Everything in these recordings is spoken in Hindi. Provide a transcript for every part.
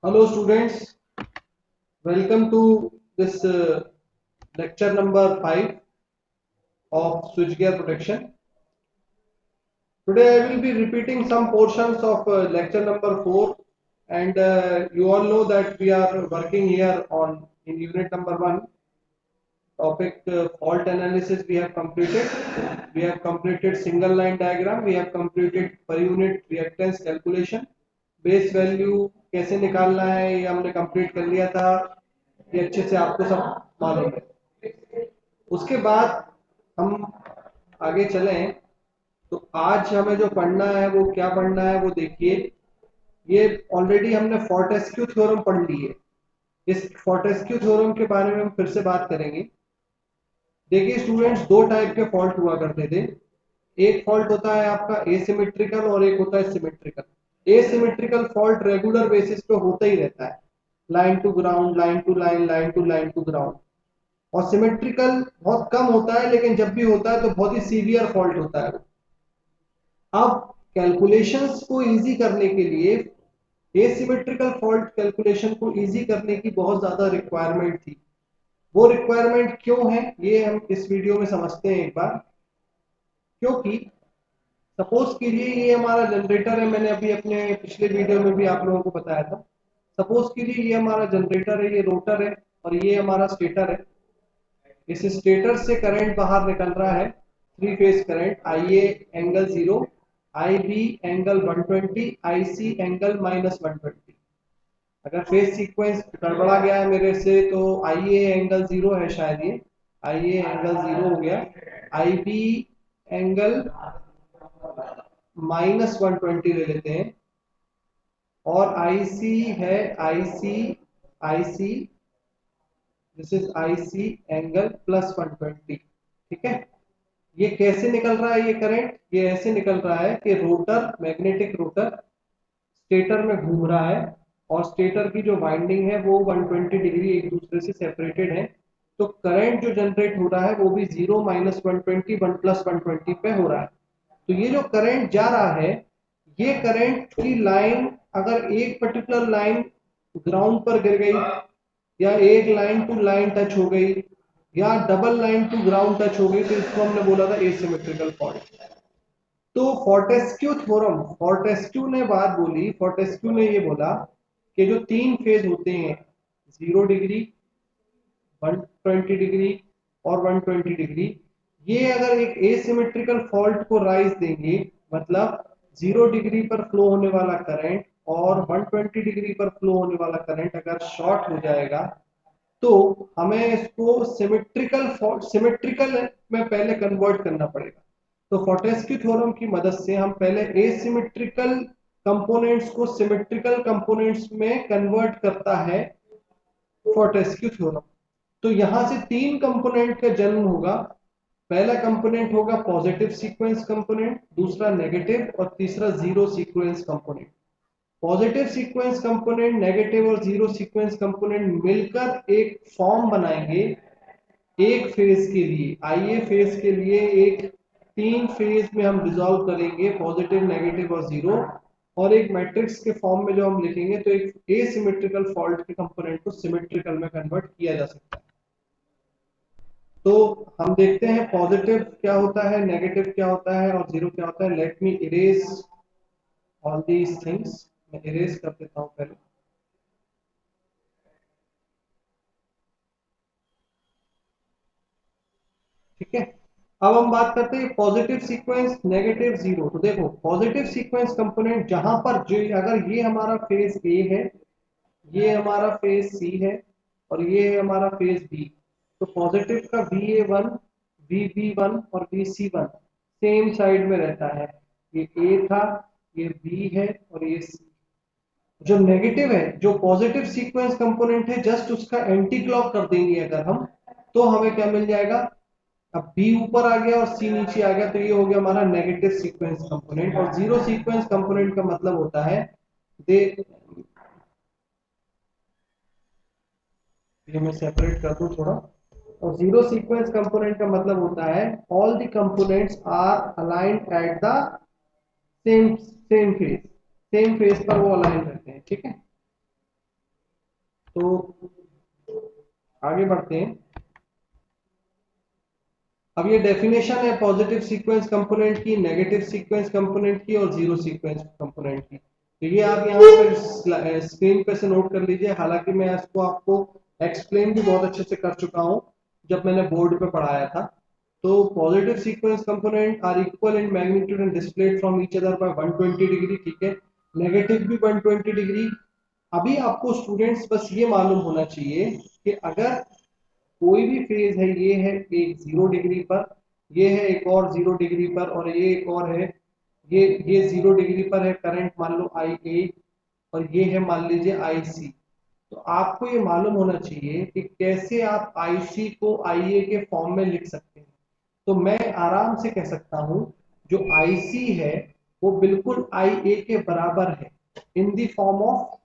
Hello students, welcome to this lecture number 5 of switchgear protection. Today I will be repeating some portions of lecture number 4, and you all know that we are working here on in unit number 1 topic fault analysis. We have completed single line diagram, we have completed per unit reactance calculation. Base value कैसे निकालना है ये हमने कंप्लीट कर लिया था, ये अच्छे से आपको सब मालूम है। उसके बाद हम आगे चलें तो आज हमें जो पढ़ना है वो क्या पढ़ना है वो देखिए। ये ऑलरेडी हमने फोर्टेस्क्यू थ्योरम पढ़ ली है। इस फोर्टेस्क्यू थ्योरम के बारे में हम फिर से बात करेंगे। देखिए स्टूडेंट्स, दो टाइप के फॉल्ट हुआ करते थे। एक फॉल्ट होता है आपका एसिमेट्रिकल और एक होता है symmetrical. Asymmetrical fault regular basis पे होता ही रहता है, line to ground, line to line, line to line to ground. और सिमेट्रिकल बहुत कम होता है, लेकिन जब भी होता है तो बहुत ही सीवियर फॉल्ट होता है। अब कैलकुलेशंस को इजी करने के लिए एसिमेट्रिकल फॉल्ट कैलकुलेशन को इजी करने की बहुत ज्यादा रिक्वायरमेंट थी। वो रिक्वायरमेंट क्यों है ये हम इस वीडियो में समझते हैं एक बार। क्योंकि सपोज कीजिए ये हमारा जनरेटर है, मैंने अभी अपने पिछले वीडियो में भी आप लोगों को बताया था। सपोज कीजिए ये हमारा जनरेटर है, ये रोटर है और ये हमारा स्टेटर है। इस स्टेटर से करंट बाहर निकल रहा है, three phase current, I A angle 0, I B angle 120, I C angle -120। अगर फेज सीक्वेंस गड़बड़ा गया है मेरे से तो आई ए एंगल 0 है शायद, ये आई ए एंगल 0 हो गया, आई बी एंगल -120 ले लेते हैं, और IC है IC this is IC angle +120। ठीक है। ये कैसे निकल रहा है ये करंट? ये ऐसे निकल रहा है कि रोटर, मैग्नेटिक रोटर स्टेटर में घूम रहा है और स्टेटर की जो वाइंडिंग है वो 120 डिग्री एक दूसरे से सेपरेटेड है। तो करंट जो जनरेट हो रहा है वो भी 0 -120 1 +120 पे हो रहा है। तो ये जो करंट जा रहा है, ये करंट की लाइन अगर एक पर्टिकुलर लाइन ग्राउंड पर गिर गई, या एक लाइन टू लाइन टच हो गई, या double line to ground touch हो गई, तो इसको हमने बोला था एसिमेट्रिकल फॉल्ट। तो फोर्टेस्क्यू थ्योरम, फोर्टेस्क्यू ने बात बोली, फोर्टेस्क्यू ने ये बोला कि जो तीन फेज होते हैं 0 डिग्री, 120 डिग्री और 120 डिग्री, ये अगर एक एसिमेट्रिकल फॉल्ट को राइज देंगे, मतलब 0 डिग्री पर फ्लो होने वाला करंट और 120 डिग्री पर फ्लो होने वाला करंट अगर शॉर्ट हो जाएगा, तो हमें इसको सिमेट्रिकल में पहले कन्वर्ट करना पड़ेगा। तो फोर्टेस्क्यू थ्योरम की मदद से हम पहले एसिमेट्रिकल कंपोनेंट्स को सिमेट्रिकल कंपोनेंट्स में कन्वर्ट करता है फोर्टेस्क्यू थ्योरम। तो यहां से तीन कंपोनेंट का जन्म होगा। पहला कंपोनेंट होगा पॉजिटिव सीक्वेंस कंपोनेंट, दूसरा नेगेटिव और तीसरा zero sequence component. Positive sequence component, negative और जीरो सीक्वेंस कंपोनेंट मिलकर एक फॉर्म बनाएंगे एक फेज के लिए। आइए फेज के लिए एक तीन फेज में हम डिसॉल्व करेंगे पॉजिटिव, नेगेटिव और जीरो, और एक मैट्रिक्स के फॉर्म में जो हम लिखेंगे तो एक एसिमेट्रिकल फॉल्ट के कंपोनेंट को सिमेट्रिकल में कन्वर्ट किया जा सकता है। तो हम देखते हैं पॉजिटिव क्या होता है, नेगेटिव क्या होता है और जीरो क्या होता है। Let me erase all these things. मैं इरेज कर देता हूं पहले। ठीक है। अब हम बात करते हैं पॉजिटिव सीक्वेंस, नेगेटिव, जीरो। तो देखो पॉजिटिव सीक्वेंस कंपोनेंट जहां पर जो, अगर ये हमारा फेज ए है, ये हमारा फेज सी है और ये है हमारा फेज बी, तो पॉजिटिव का VA1, VB1 और VC1 सेम साइड में रहता है। ये ए था, ये बी है और ये सी। जो नेगेटिव है, जो पॉजिटिव सीक्वेंस कंपोनेंट है, जस्ट उसका एंटी क्लॉक कर देंगे अगर हम, तो हमें क्या मिल जाएगा। अब बी ऊपर आ गया और सी नीचे आ गया, तो ये हो गया हमारा नेगेटिव सीक्वेंस कंपोनेंट। और जीरो सीक्वेंस कंपोनेंट का मतलब होता है दे, ये मैं सेपरेट कर दूं थोड़ा। और जीरो सीक्वेंस कंपोनेंट का मतलब होता है all the components are aligned at the same same phase, same phase पर वो अलाइन रहते हैं। ठीक है। तो आगे बढ़ते हैं। अब ये डेफिनेशन है पॉजिटिव सीक्वेंस कंपोनेंट की, नेगेटिव सीक्वेंस कंपोनेंट की और जीरो सीक्वेंस कंपोनेंट की। तो ये आप यहाँ पे स्क्रीन पे से नोट कर लीजिए। हालांकि मैं इसको आपको एक्सप्लेन भी बहुत अच्छे से कर चुका हूँ जब मैंने बोर्ड पे पढ़ाया था। तो positive sequence component are equal in magnitude and displaced from each other by 120 degree, ठीक है। नेगेटिव भी 120 डिग्री। अभी आपको स्टूडेंट्स बस ये मालूम होना चाहिए कि अगर कोई भी फेज है, ये है एक 0 डिग्री पर, ये है एक और 0 डिग्री पर, और ये एक और है, ये 0 डिग्री पर है करंट मान लो आई ए, और ये है मान लीजिए आई सी। तो आपको ये मालूम होना चाहिए कि कैसे आप आईसी को आईए के फॉर्म में लिख सकते हैं। तो मैं आराम से कह सकता हूं जो आईसी है वो बिल्कुल आईए के बराबर है in the form of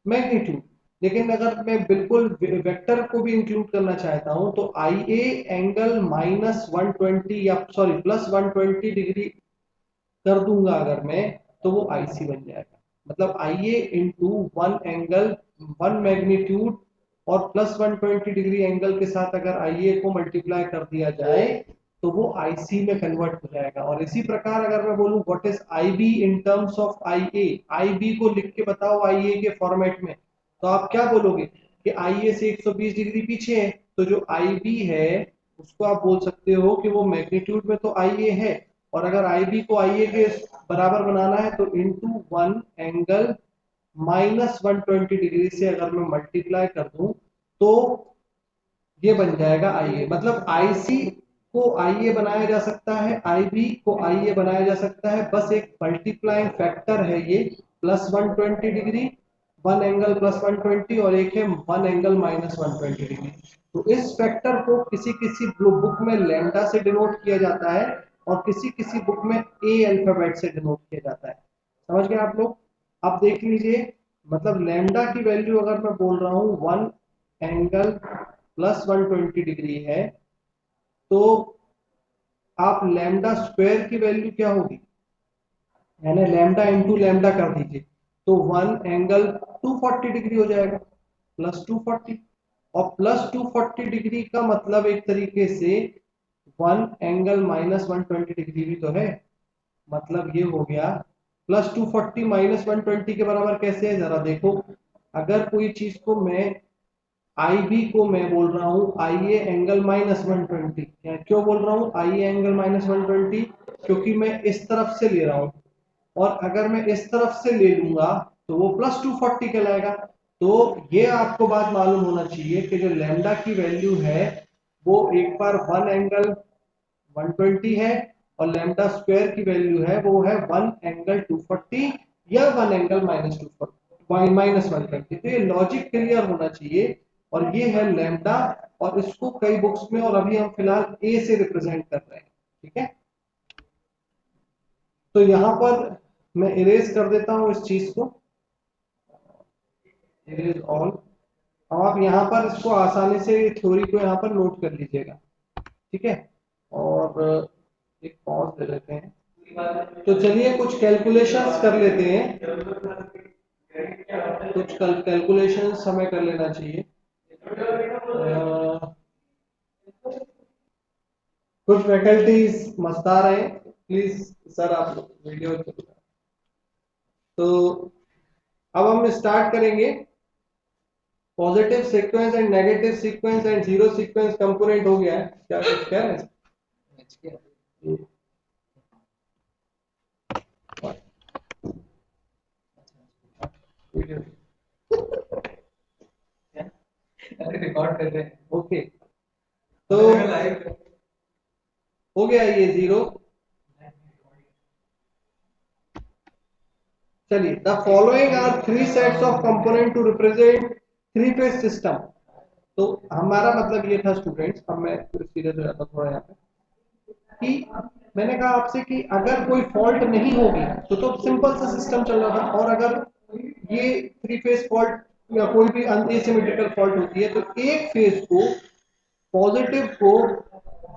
magnitude. लेकिन अगर मैं बिल्कुल वेक्टर को भी इंक्लूड करना चाहता हूं तो आई ए एंगल -120 या सॉरी +120 डिग्री कर दूंगा अगर मैं, तो वो आईसी बन जाएगा। मतलब I A into one angle, one magnitude और +120 डिग्री एंगल के साथ अगर आई ए को मल्टीप्लाई कर दिया जाए तो वो आईसी में कन्वर्ट हो जाएगा। और इसी प्रकार अगर मैं बोलूं what is I B in terms of I A, I B को लिख के बताओ आई ए के फॉर्मेट में, तो आप क्या बोलोगे कि आई ए से 120 डिग्री पीछे है। तो जो आई बी है उसको आप बोल सकते हो कि वो मैग्नीट्यूड में तो आई ए है, और अगर आई बी को आई ए के बराबर बनाना है तो इंटू वन एंगल -120 डिग्री से अगर मैं मल्टीप्लाई कर दूं तो ये बन जाएगा आईए। मतलब आईसी को आईए बनाया जा सकता है, आईबी को आईए बनाया जा सकता है, बस एक मल्टीप्लाइंग फैक्टर है ये +120 डिग्री, वन एंगल +120, और एक है वन एंगल -120 डिग्री। तो इस फैक्टर को किसी किसी बुक में लैम्डा से डिनोट किया जाता है और किसी किसी बुक में ए अल्फाबेट से डिनोट किया जाता है। समझ गए आप लोग? आप देख लीजिए, मतलब लैम्डा की वैल्यू अगर मैं बोल रहा हूँ वन एंगल +120 डिग्री है, तो आप लैम्डा स्क्वायर की वैल्यू क्या होगी, यानी लैम्डा इंटू लैम्डा कर दीजिए, तो वन एंगल 240 डिग्री हो जाएगा, +240। और +240 डिग्री का मतलब एक तरीके से वन एंगल -120 डिग्री भी तो है। मतलब ये हो गया +240 -120 के बराबर कैसे है जरा देखो। अगर कोई चीज को मैं आई बी को मैं बोल रहा हूँ आई ए एंगल -120, क्यों बोल रहा हूँ आई ए एंगल -120, क्योंकि मैं इस तरफ से ले रहा हूँ, और अगर मैं इस तरफ से ले लूंगा तो वो +240 कहलाएगा। तो ये आपको बात मालूम होना चाहिए कि जो लैम्डा की वैल्यू है वो एक बार वन एंगल 120 है, और लैम्डा स्क्वायर की वैल्यू है वो है वन एंगल 240 या वन एंगल -120। तो ये लॉजिक क्लियर होना चाहिए। और ये है लैम्डा, और इसको कई बुक्स में, और अभी हम फिलहाल ए से रिप्रेजेंट कर रहे हैं, ठीक है। तो यहां पर मैं इरेज कर देता हूं इस चीज को, इरेज ऑल। अब आप यहाँ पर इसको आसानी से थ्योरी को यहाँ पर नोट कर लीजिएगा, ठीक है। और एक पॉज दे लेते हैं। तो चलिए कुछ कैलकुलेशंस कर लेते हैं, कुछ कैलकुलेशंस हमें कर लेना चाहिए। कुछ फैकल्टीज मस्तार हैं, प्लीज सर आप वीडियो। तो अब हम स्टार्ट करेंगे। Positive sequence and negative sequence and zero sequence component हो गया है, क्या कुछ कह रहे हैं? रिकॉर्ड कर रहे हैं, ओके। तो हो गया ये जीरो। चलिए, the following are three sets of component to represent three phase system. तो हमारा मतलब ये था स्टूडेंट्स, अब मैं सीरियस हो जाता थोड़ा यहाँ पे, कि मैंने कहा आपसे कि अगर कोई फॉल्ट नहीं होगी तो सिंपल सा सिस्टम चल रहा था, और अगर ये थ्री फेज फॉल्ट या कोई भी अनएसिमेट्रिकल फॉल्ट होती है तो एक फेज को, पॉजिटिव को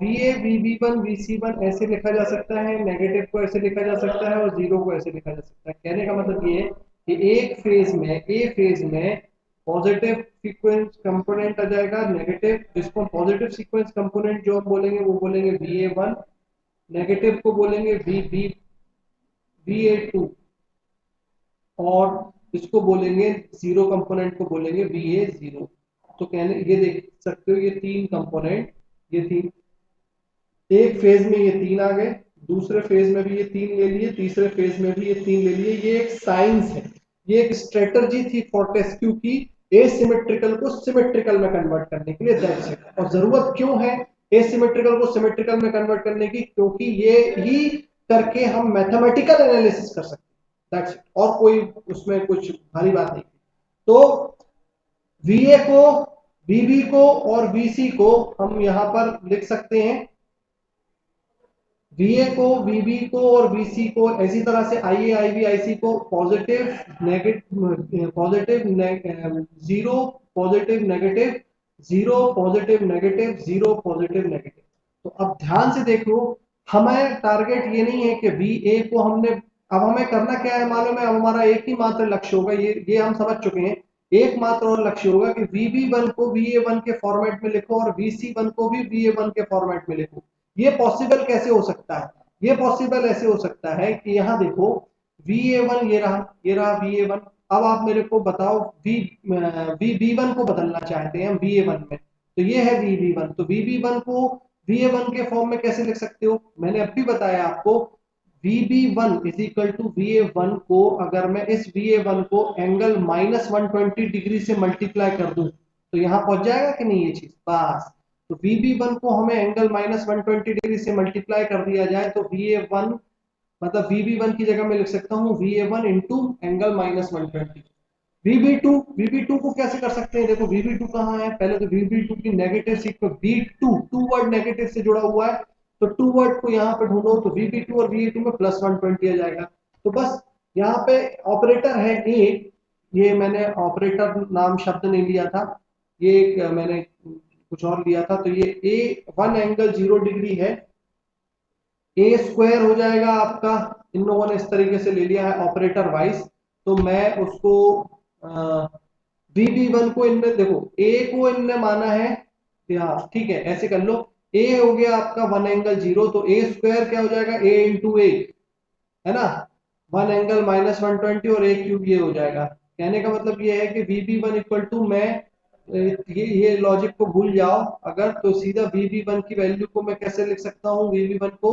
VA VB1 VC1 ऐसे लिखा जा सकता है, नेगेटिव को ऐसे लिखा जा सकता है, और जीरो को ऐसे लिखा जा सकता है। कहने का मतलब ये है कि एक फेज में, ए फेज में पॉजिटिव सीक्वेंस कंपोनेंट आ जाएगा, नेगेटिव, जिसको पॉजिटिव सीक्वेंस कंपोनेंट जो हम बोलेंगे वो बोलेंगे VA1, नेगेटिव को बोलेंगे VA2, और इसको बोलेंगे जीरो कंपोनेंट को बोलेंगे VA0। तो कहने ये देख सकते हो ये तीन कंपोनेंट, ये तीन, एक फेज में ये तीन आ गए, दूसरे फेज में भी ये तीन ले लिए, तीसरे फेज में भी ये तीन ले लिए। ये एक साइंस है, ये एक स्ट्रेटजी थी फोर्टेस्क्यू की एसिमेट्रिकल को सिमेट्रिकल में कन्वर्ट करने के लिए, दैट्स इट। और जरूरत क्यों है एसिमेट्रिकल को सिमेट्रिकल में कन्वर्ट करने की? क्योंकि ये ही करके हम मैथमेटिकल एनालिसिस कर सकते हैं, दैट्स इट। और कोई उसमें कुछ भारी बात नहीं। तो VA को, VB को और VC को हम यहां पर लिख सकते हैं, VA को, VB को और VC को इसी तरह से IA, IB, IC को positive, negative, positive, zero, positive, negative, zero, positive, negative, zero, positive, negative. तो अब ध्यान से देखो, हमें टारगेट ये नहीं है कि VA को हमने, अब हमें करना क्या है मालूम है? अब हमारा एक ही मात्र लक्ष्य होगा, ये हम समझ चुके हैं। एक मात्र और लक्ष्य होगा कि VB1 को VA1 के फॉर्मेट में लिखो और VC1 को भी VA1 के फॉर्मेट में लिखो। ये पॉसिबल कैसे हो सकता है? ये पॉसिबल ऐसे हो सकता है कि यहां देखो VA1 ये रहा, ये रहा VA1। अब आप मेरे को बताओ VB1 को बदलना चाहते हैं हम VA1 में, तो ये है VB1। तो VB1 को VA1 के फॉर्म में कैसे लिख सकते हो? मैंने अब भी बताया आपको, VB1 is equal to VA1 को अगर मैं इस VA1 को एंगल -120 डिग्री से मल्टीप्लाई कर दूं तो यहां पहुंच जाएगा कि नहीं ये चीज? बस। तो VB1 को हमें एंगल -120 डिग्री से मल्टीप्लाई कर दिया जाए तो VA1 मतलब VB1 की जगह मैं लिख सकता हूं VA1 इंटू एंगल -120। VB2 को कैसे कर सकते हैं? देखो VB2 कहाँ है? पहले तो VB2 की negative sequence B2, toward negative से जुड़ा हुआ है, तो टू वर्ड को यहाँ पे ढूंढो तो VB2 और VA2 में +120 आ जाएगा। तो बस यहाँ पे ऑपरेटर है ए, ये मैंने ऑपरेटर नाम शब्द नहीं लिया था, ये एक मैंने कुछ और लिया था। तो ये A1 एंगल 0 डिग्री है, ए स्क्वायर हो जाएगा आपका, इन लोगों ने इस तरीके से ले लिया है ऑपरेटर वाइज। तो मैं उसको VB1 को इनने देखो ए को इनने माना है, हाँ ठीक है ऐसे कर लो, ए हो गया आपका 1 एंगल 0, तो ए स्क्वायर क्या हो जाएगा? A इंटू ए, है ना, 1 एंगल -120 और A क्यूब ये हो जाएगा। कहने का मतलब ये है कि VB1 इक्वल टू, मैं ये लॉजिक को भूल जाओ अगर, तो सीधा VB1 की वैल्यू को मैं कैसे लिख सकता हूँ? VB1 को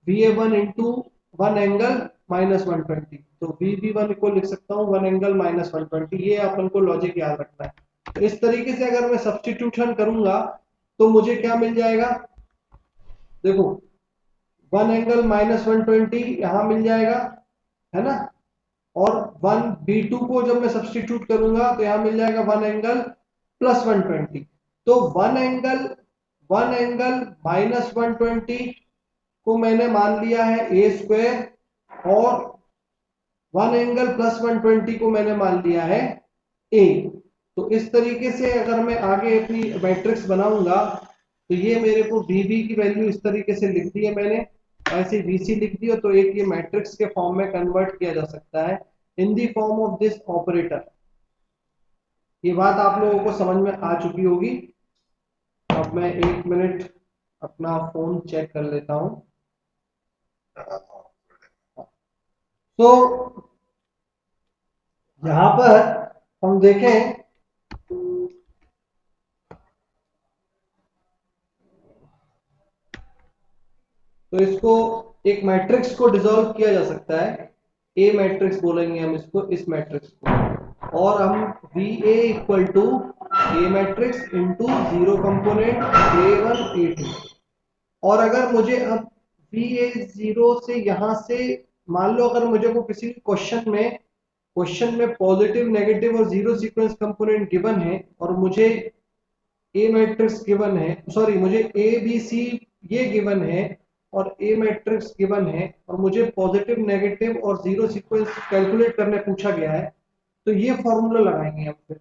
VA1 इंटू 1 एंगल -120, तो VB1 को लिख सकता हूँ 1 एंगल -120। ये अपन को लॉजिक याद रखना है। तो इस तरीके से अगर मैं सब्स्टिट्यूशन करूंगा तो मुझे क्या मिल जाएगा? देखो 1 एंगल -120 यहां मिल जाएगा, है ना, और 1 B2 को जब मैं सब्स्टिट्यूट करूंगा तो यहां मिल जाएगा 1 एंगल +120। तो 1 एंगल -120 को मैंने मान लिया है ए स्क्वायर, और 1 एंगल +120 को मैंने मान लिया है ए। तो इस तरीके से अगर मैं आगे अपनी मैट्रिक्स बनाऊंगा तो ये मेरे को VB की वैल्यू इस तरीके से लिख दी है मैंने, ऐसे VC लिख दी, तो एक ये मैट्रिक्स के फॉर्म में कन्वर्ट किया जा सकता है in the form of this operator. ये बात आप लोगों को समझ में आ चुकी होगी। अब मैं 1 मिनट अपना फोन चेक कर लेता हूं। तो यहां पर हम देखें तो इसको एक मैट्रिक्स को डिसॉल्व किया जा सकता है, ए मैट्रिक्स बोलेंगे हम इसको, इस मैट्रिक्स को, और हम VA equal to A matrix into zero component A1 A2। और अगर मुझे अब VA0 से यहां से, मान लो अगर मुझे को किसी क्वेश्चन में पॉजिटिव, नेगेटिव और जीरो सीक्वेंस कंपोनेंट गिवन है और मुझे ए मैट्रिक्स गिवन है, सॉरी मुझे ABC ये गिवन है और ए मैट्रिक्स गिवन है, और मुझे पॉजिटिव, नेगेटिव और जीरो सीक्वेंस कैलकुलेट करने पूछा गया है, तो ये फॉर्मूला लगाएंगे हम फिर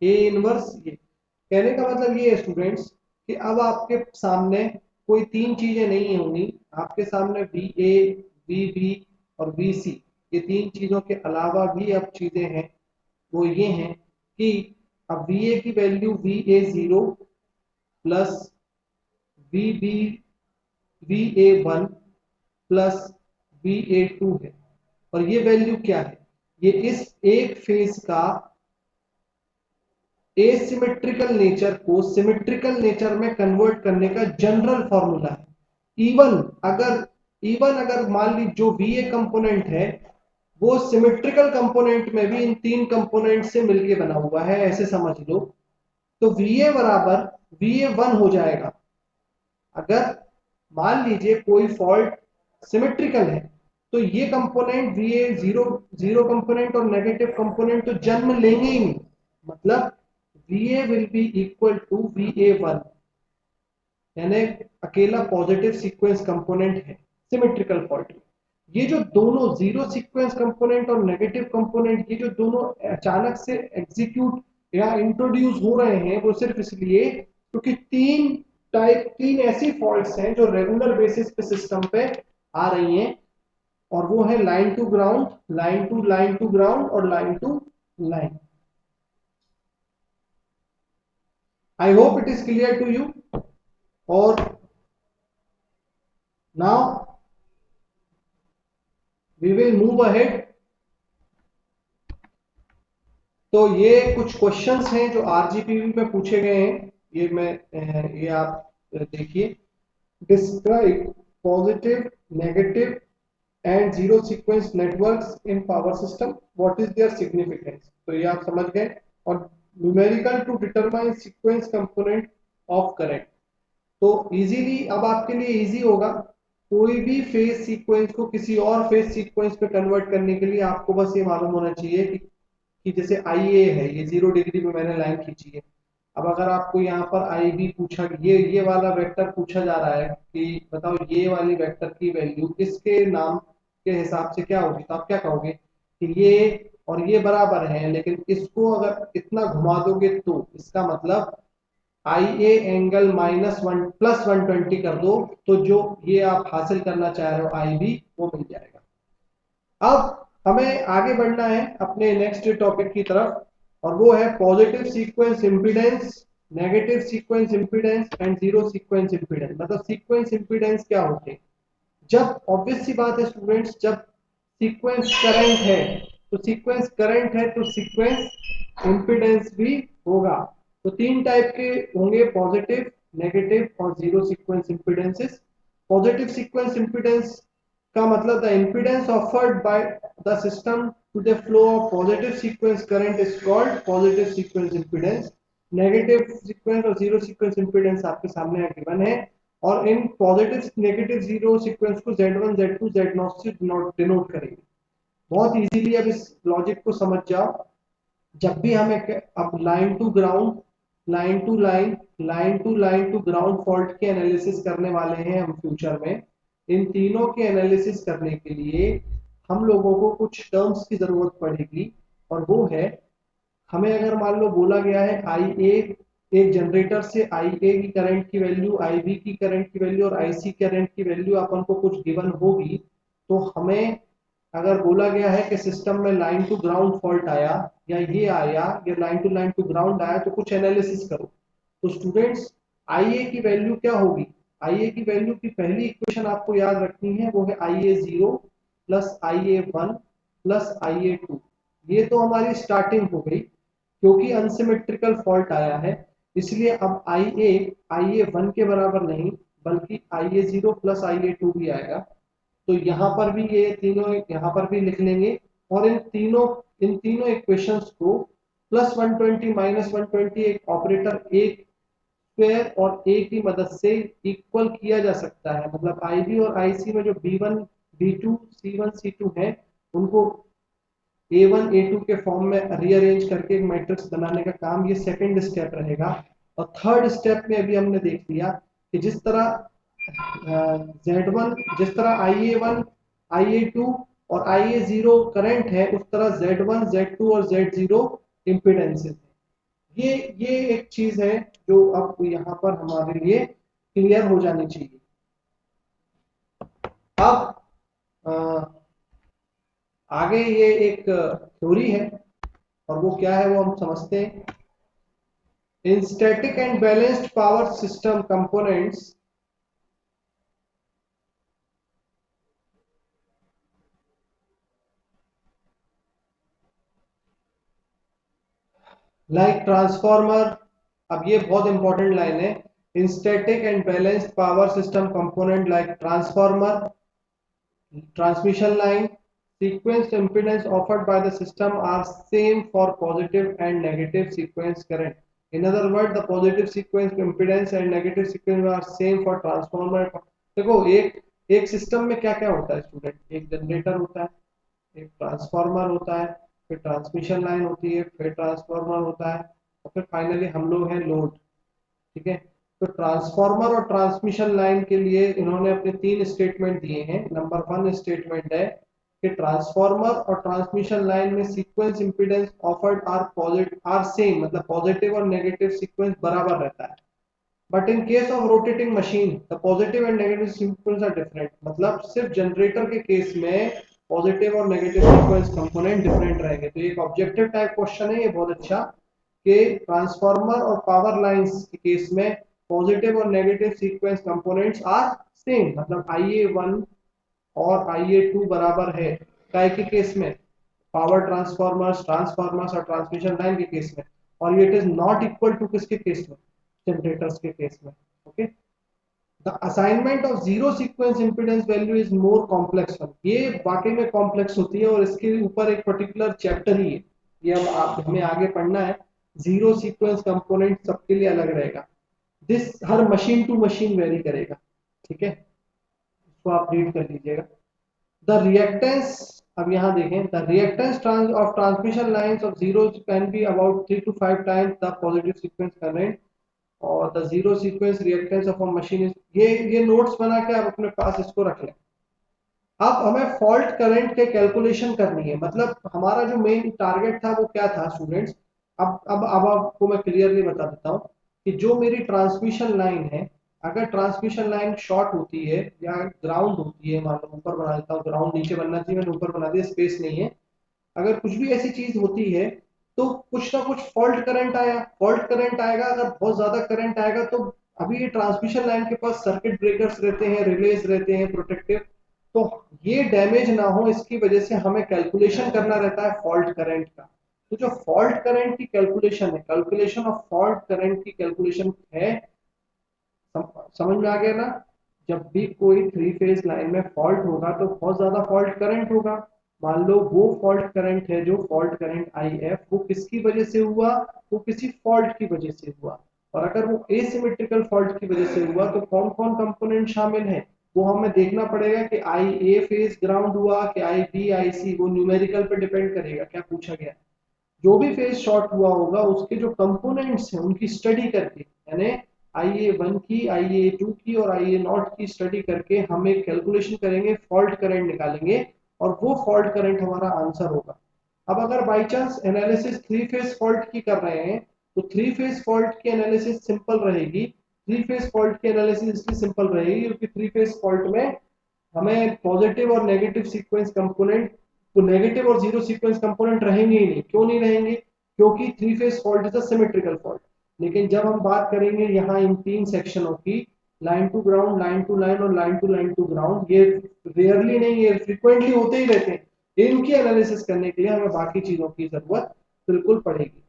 ए इनवर्स। ये कहने का मतलब ये है स्टूडेंट्स कि अब आपके सामने कोई तीन चीजें नहीं होंगी, आपके सामने VA, VB और VC, ये तीन चीजों के अलावा भी अब चीजें हैं, वो ये हैं कि अब VA की value VA0 plus VA1 plus VA2 है, और ये वैल्यू क्या है? ये इस एक फेज का एसिमेट्रिकल नेचर को सिमेट्रिकल नेचर में कन्वर्ट करने का जनरल फॉर्मूला है। इवन अगर मान ली जो VA कंपोनेंट है वो सिमेट्रिकल कंपोनेंट में भी इन तीन कंपोनेंट से मिलके बना हुआ है, ऐसे समझ लो, तो VA बराबर VA1 हो जाएगा। अगर मान लीजिए कोई फॉल्ट सिमेट्रिकल है तो ये कंपोनेंट VA0 कंपोनेंट और नेगेटिव कंपोनेंट तो जन्म लेंगे ही नहीं, मतलब VA will be equal to VA1, यानी अकेला पॉजिटिव सीक्वेंस कंपोनेंट है सिमेट्रिकल फॉल्ट में। ये जो दोनों जीरो सीक्वेंस कंपोनेंट और नेगेटिव कंपोनेंट, ये जो दोनों अचानक से एग्जीक्यूट या इंट्रोड्यूस हो रहे हैं वो सिर्फ इसलिए क्योंकि तीन ऐसी फॉल्ट्स हैं जो रेगुलर बेसिस पे सिस्टम पे आ रही हैं, और वो है line to ground, line to ground और line to line. I hope it is clear to you. Or now we will move ahead. तो ये कुछ क्वेश्चंस हैं जो आरजीपीवी में पूछे गए हैं, ये आप देखिए। Describe positive, negative and zero sequence networks in power system, what is their significance, तो ये आप समझ गए। और numerical to determine sequence component of current, तो इजीली अब आपके लिए इजी होगा। कोई भी फेज सीक्वेंस को किसी और फेज सीक्वेंस पे कन्वर्ट करने के लिए आपको बस ये मालूम होना चाहिए कि जैसे IA है, ये 0 डिग्री में मैंने लाइन खींची है। अब अगर आपको यहाँ पर IB पूछा, ये वाला वेक्टर पूछा जा रहा है कि बताओ ये वाली वेक्टर की वैल्यू इसके नाम के हिसाब से क्या होगी, तो आप क्या कहोगे कि ये और ये बराबर है, लेकिन इसको अगर इतना घुमा दोगे तो इसका मतलब IA एंगल -1 + 120 कर दो, तो जो ये आप हासिल करना चाह रहे हो IB वो मिल जाएगा। अब हमें आगे बढ़ना है अपने नेक्स्ट टॉपिक की तरफ, और वो है positive sequence impedance, negative sequence impedance and zero sequence impedance. मतलब सीक्वेंस इंपीडेंस क्या होते हैं? जब ऑब्वियस सी बात है स्टूडेंट्स, जब सीक्वेंस करंट है तो सीक्वेंस करंट है तो सीक्वेंस इंपीडेंस भी होगा। तो तीन टाइप के होंगे, पॉजिटिव, नेगेटिव और zero sequence impedances. Positive sequence impedance का मतलब the impedance offered by the system to the flow of positive sequence current is called positive sequence impedance. Negative sequence और जीरो सीक्वेंस इंपीडेंस आपके सामने गिवन है, और in positive negative zero sequence को Z1 Z2 Z0 से डिनोट करेंगे। बहुत इजीली अब इस लॉजिक को समझ जाओ। जब भी हम अब line to ground, line to line, line to ground fault के एनालिसिस करने वाले हैं हम फ्यूचर में। इन तीनों के एनालिसिस करने के लिए हम लोगों को कुछ टर्म्स की जरूरत पड़ेगी, और वो है, हमें अगर मान लो बोला गया है IA, एक जनरेटर से IA की करंट की वैल्यू, IB की करंट की वैल्यू और IC करंट की वैल्यू अपन को कुछ गिवन होगी, तो हमें अगर बोला गया है कि सिस्टम में लाइन टू ग्राउंड फॉल्ट आया या ये आया या लाइन टू ग्राउंड आया, तो कुछ एनालिसिस करो। तो स्टूडेंट्स IA की वैल्यू क्या होगी? IA की वैल्यू की पहली इक्वेशन आपको याद रखनी है, वो है IA0 plus IA1 plus IA2। ये तो हमारी स्टार्टिंग हो गई, क्योंकि अनसिमेट्रिकल फॉल्ट आया है इसलिए अब IA1 के बराबर नहीं बल्कि IA0 प्लस IA2 भी आएगा। तो यहाँ पर भी ये तीनों यहाँ पर भी लिख लेंगे, और इन तीनों इक्वेशंस को +120 -120 एक ऑपरेटर एक स्क्वायर और ए की मदद से इक्वल किया जा सकता है। मतलब IB और IC में जो B1 B2 C1 C2 है उनको A1 A2 के फॉर्म में रीअरेंज करके एक मैट्रिक्स बनाने का काम ये सेकंड स्टेप रहेगा। और थर्ड स्टेप में अभी हमने देख लिया कि जिस तरह Z1, जिस तरह IA1 IA2 और IA0 करंट है, उस तरह Z1 Z2 और Z0 इम्पीडेंसेस है। ये एक चीज है जो अब यहाँ पर हमारे लिए क्लियर हो जानी चाहिए। अब आगे ये एक थ्योरी है और वो क्या है वो हम समझते हैं। इन static and balanced power system components like transformer, अब ये बहुत इंपॉर्टेंट लाइन है, इन static and balanced power system component like transformer, transmission line, sequence impedance offered by the system are same for positive and negative sequence current. In other words, the positive sequence impedance and negative sequence are same for transformer. देखो एक एक सिस्टम में क्या क्या होता है स्टूडेंट, एक जनरेटर होता है, एक ट्रांसफार्मर होता है, फिर ट्रांसमिशन लाइन होती है, फिर ट्रांसफार्मर होता है, और फिर फाइनली हम लोग हैं लोड। ठीक है, तो ट्रांसफार्मर और ट्रांसमिशन लाइन के लिए इन्होंने अपने तीन स्टेटमेंट दिए हैं। नंबर वन स्टेटमेंट है कि ट्रांसफार्मर और ट्रांसमिशन लाइन में sequence impedance offered are positive are same, मतलब पॉजिटिव और नेगेटिव सीक्वेंस बराबर रहता है। But in case of rotating machine the positive and negative sequence are different, मतलब सिर्फ जनरेटर के केस में पॉजिटिव और नेगेटिव सीक्वेंस कंपोनेंट डिफरेंट रहेंगे। तो ये एक ऑब्जेक्टिव टाइप क्वेश्चन है, ये बहुत अच्छा, कि ट्रांसफार्मर और पावर लाइंस के केस में पॉजिटिव और negative sequence components are same, मतलब IA1 और IA2 बराबर है। काय के केस में, पावर ट्रांसफार्मर्स, ट्रांसफार्मर्स और ट्रांसमिशन लाइन के केस में, और ये it is not equal to किसके केस में, जनरेटर्स के केस में। Okay, the assignment of zero sequence impedance value is more complex one, ये वाकई में कॉम्प्लेक्स होती है और इसके ऊपर एक पर्टिकुलर चैप्टर ही है, ये अब आप हमें आगे पढ़ना है। जीरो सीक्वेंस कंपोनेंट सबके लिए अलग रहेगा, दिस हर मशीन टू मशीन वेरी करेगा। ठीक है, इसको आप रीड कर लीजिएगा। द रिएक्टेंस, अब यहाँ देखें, the reactance of transmission lines of zero can be about 3 to 5 times the positive sequence current, और the zero sequence reactance of a machine is, ये नोट्स बना के आप अपने पास इसको रख लें। अब हमें फॉल्ट करंट के कैलकुलेशन करनी है, मतलब हमारा जो मेन टारगेट था वो क्या था स्टूडेंट्स। अब आपको मैं क्लियरली बता देता हूँ कि जो मेरी ट्रांसमिशन लाइन है, अगर ट्रांसमिशन लाइन शॉर्ट होती है या ग्राउंड होती है, मान लो ऊपर बना देता हूँ, ग्राउंड नीचे बनना चाहिए, मैंने ऊपर बना दिया, स्पेस नहीं है, अगर कुछ भी ऐसी चीज होती है तो कुछ ना कुछ फॉल्ट करंट आया, फॉल्ट करंट आएगा, अगर बहुत ज्यादा करंट आएगा तो अभी ये ट्रांसमिशन लाइन के पास सर्किट ब्रेकर्स रहते हैं, रिलेज रहते हैं प्रोटेक्टिव, तो ये डैमेज ना हो इसकी वजह से हमें कैलकुलेशन करना रहता है फॉल्ट करंट का। तो जो फॉल्ट करंट की कैलकुलेशन है, कैलकुलेशन ऑफ फॉल्ट करंट की कैलकुलेशन है, समझ में आ गया ना। जब भी कोई थ्री फेज लाइन में फॉल्ट होगा तो बहुत ज्यादा फॉल्ट करंट होगा। मान लो वो फॉल्ट करंट है, जो फॉल्ट करंट IF, वो किसकी वजह से हुआ, वो किसी फॉल्ट की वजह से हुआ। और अगर वो एसिमेट्रिकल फॉल्ट की वजह से हुआ तो कौन कौन कंपोनेंट शामिल है, वो हमें देखना पड़ेगा कि IA फेज ग्राउंड हुआ कि IB IC, वो न्यूमेरिकल पे डिपेंड करेगा क्या पूछा गया। जो भी फेज शॉर्ट हुआ होगा उसके जो कंपोनेंट्स हैं उनकी स्टडी करके, यानी IA1 की, IA2 की और IA0 की स्टडी करके हम एक कैलकुलेशन करेंगे, फॉल्ट करंट निकालेंगे, और वो फॉल्ट करंट हमारा आंसर होगा। अब अगर by chance analysis three phase fault की कर रहे हैं तो थ्री फेज फॉल्ट की एनालिसिस सिंपल रहेगी। थ्री फेज फॉल्ट की एनालिसिस इसलिए सिंपल रहेगी क्योंकि थ्री फेज फॉल्ट में हमें पॉजिटिव और नेगेटिव सीक्वेंस कंपोनेंट, तो नेगेटिव और जीरो सीक्वेंस कंपोनेंट रहेंगे ही नहीं। क्यों नहीं रहेंगे, क्योंकि three phase fault is a symmetrical fault. लेकिन जब हम बात करेंगे यहाँ इन तीन सेक्शनों की, line to ground, line to line और लाइन टू ग्राउंड, ये रेयरली नहीं, ये फ्रिक्वेंटली होते ही रहते हैं। इनकी एनालिसिस करने के लिए हमें बाकी चीजों की जरूरत बिल्कुल पड़ेगी।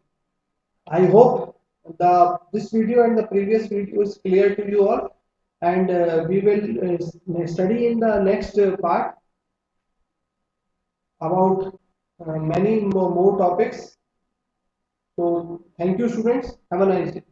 I hope the this video and the previous video is clear to you all, and we will study in the next part about many more topics. So thank you students. Have a nice day.